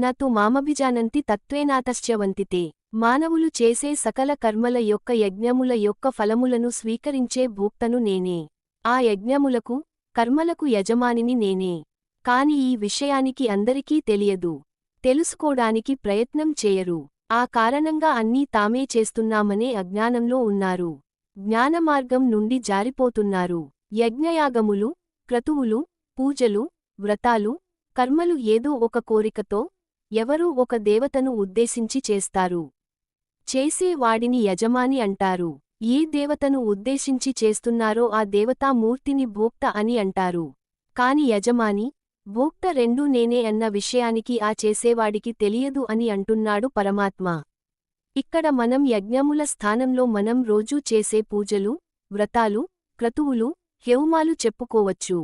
నతు మామభిజానంతి తత్వేనాతశ్చవంతితే. మానవులు చేసే సకల కర్మల యొక్క యజ్ఞముల యొక్క ఫలములను స్వీకరించే భోక్తను నేనే. ఆ యజ్ఞములకు, కర్మలకు యజమానిని నేనే. కాని ఈ విషయానికి అందరికీ తెలియదు. తెలుసుకోడానికి ప్రయత్నం చేయరు. ఆ కారణంగా అన్నీ తామే చేస్తున్నామనే అజ్ఞానంలో ఉన్నారు. జ్ఞానమార్గం నుండి జారిపోతున్నారు. యజ్ఞయాగములు, క్రతువులు, పూజలు, వ్రతాలు, కర్మలు ఏదో ఒక కోరికతో, ఎవరో ఒక దేవతను ఉద్దేశించి చేస్తారు. చేసే వాడిని యజమాని అంటారు. ఏ దేవతను ఉద్దేశించి చేస్తున్నారో ఆ దేవతామూర్తిని భోక్త అని అంటారు. కాని యజమాని, భోక్త రెండూ నేనే అన్న విషయానికి ఆ చేసేవాడికి తెలియదు అని అంటున్నాడు పరమాత్మ. ఇక్కడ మనం యజ్ఞముల స్థానంలో మనం రోజూ చేసే పూజలు, వ్రతాలు, క్రతువులు, హోమాలు చెప్పుకోవచ్చు.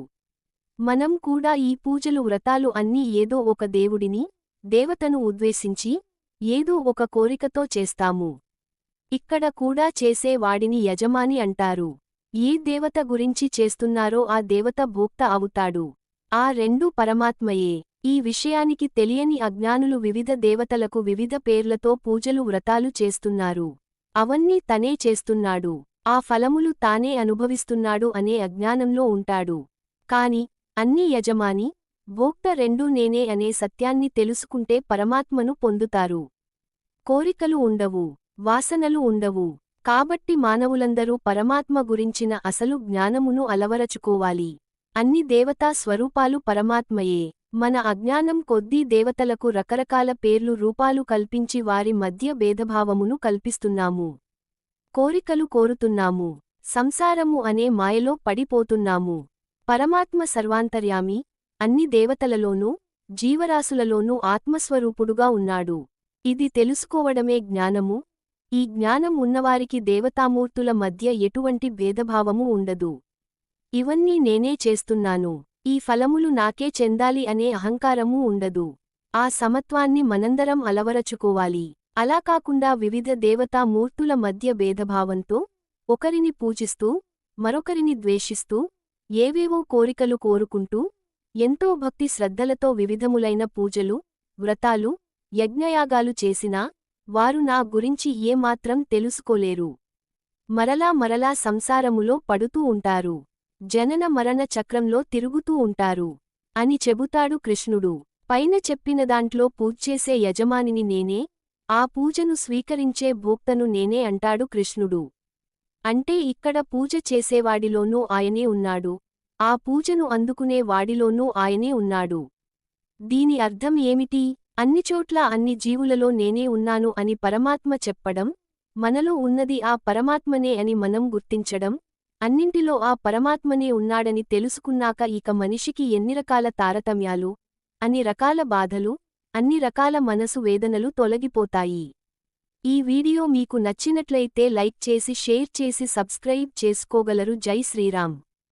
మనం కూడా ఈ పూజలు వ్రతాలు అన్నీ ఏదో ఒక దేవుడిని, దేవతను ఉద్దేశించి, ఏదో ఒక కోరికతో చేస్తాము. ఇక్కడ కూడా చేసే వాడిని యజమాని అంటారు. ఏ దేవత గురించి చేస్తున్నారో ఆ దేవత భోక్త అవుతాడు. ఆ రెండూ పరమాత్మయే. ఈ విషయానికి తెలియని అజ్ఞానులు వివిధ దేవతలకు వివిధ పేర్లతో పూజలు వ్రతాలు చేస్తున్నారు. అవన్నీ తనే చేస్తున్నాడు. ఆ ఫలములు తానే అనుభవిస్తున్నాడు అనే అజ్ఞానంలో ఉంటాడు. కాని అన్నీ యజమాని, భోక్త రెండూ నేనే అనే సత్యాన్ని తెలుసుకుంటే పరమాత్మను పొందుతారు. కోరికలు ఉండవు, వాసనలు ఉండవు. కాబట్టి మానవులందరూ పరమాత్మ గురించిన అసలు జ్ఞానమును అలవరచుకోవాలి. అన్ని దేవతా స్వరూపాలు పరమాత్మయే. మన అజ్ఞానం కొద్దీ దేవతలకు రకరకాల పేర్లు రూపాలు కల్పించి వారి మధ్య భేదభావమును కల్పిస్తున్నాము. కోరికలు కోరుతున్నాము. సంసారము అనే మాయలో పడిపోతున్నాము. పరమాత్మ సర్వాంతర్యామి, అన్ని దేవతలలోనూ, జీవరాశులలోనూ ఆత్మస్వరూపుడుగా ఉన్నాడు. ఇది తెలుసుకోవడమే జ్ఞానము. ఈ జ్ఞానం ఉన్నవారికి దేవతామూర్తుల మధ్య ఎటువంటి భేదభావము ఉండదు. ఇవన్నీ నేనే చేస్తున్నాను, ఈ ఫలములు నాకే చెందాలి అనే అహంకారమూ ఉండదు. ఆ సమత్వాన్ని మనందరం అలవరచుకోవాలి. అలా కాకుండా వివిధ దేవతామూర్తుల మధ్య భేదభావంతో, ఒకరిని పూజిస్తూ, మరొకరిని ద్వేషిస్తూ, ఏవేవో కోరికలు కోరుకుంటూ, ఎంతో భక్తి శ్రద్ధలతో వివిధములైన పూజలు, వ్రతాలు, యజ్ఞయాగాలు చేసినా, వారు నా గురించి ఏమాత్రం తెలుసుకోలేరు. మరలా మరలా సంసారములో పడుతూ ఉంటారు. జనన మరణ చక్రంలో తిరుగుతూ ఉంటారు అని చెబుతాడు కృష్ణుడు. పైన చెప్పినదాంట్లో పూజ్చేసే యజమానిని నేనే, ఆ పూజను స్వీకరించే భోక్తను నేనే అంటాడు కృష్ణుడు. అంటే ఇక్కడ పూజ చేసేవాడిలోనూ ఆయనే ఉన్నాడు, ఆ పూజను అందుకునే వాడిలోనూ ఆయనే ఉన్నాడు. దీని అర్థం ఏమిటి? అన్నిచోట్ల అన్ని జీవులలో నేనే ఉన్నాను అని పరమాత్మ చెప్పడం, మనలో ఉన్నది ఆ పరమాత్మనే అని మనం గుర్తించడం, అన్నింటిలో ఆ పరమాత్మనే ఉన్నాడని తెలుసుకున్నాక ఇక మనిషికి ఎన్ని రకాల తారతమ్యాలు, అన్ని రకాల బాధలు, అన్ని రకాల మనసు వేదనలు తొలగిపోతాయి. ఈ వీడియో మీకు నచ్చినట్లయితే లైక్ చేసి షేర్ చేసి సబ్స్క్రైబ్ చేసుకోగలరు. జై శ్రీరామ్.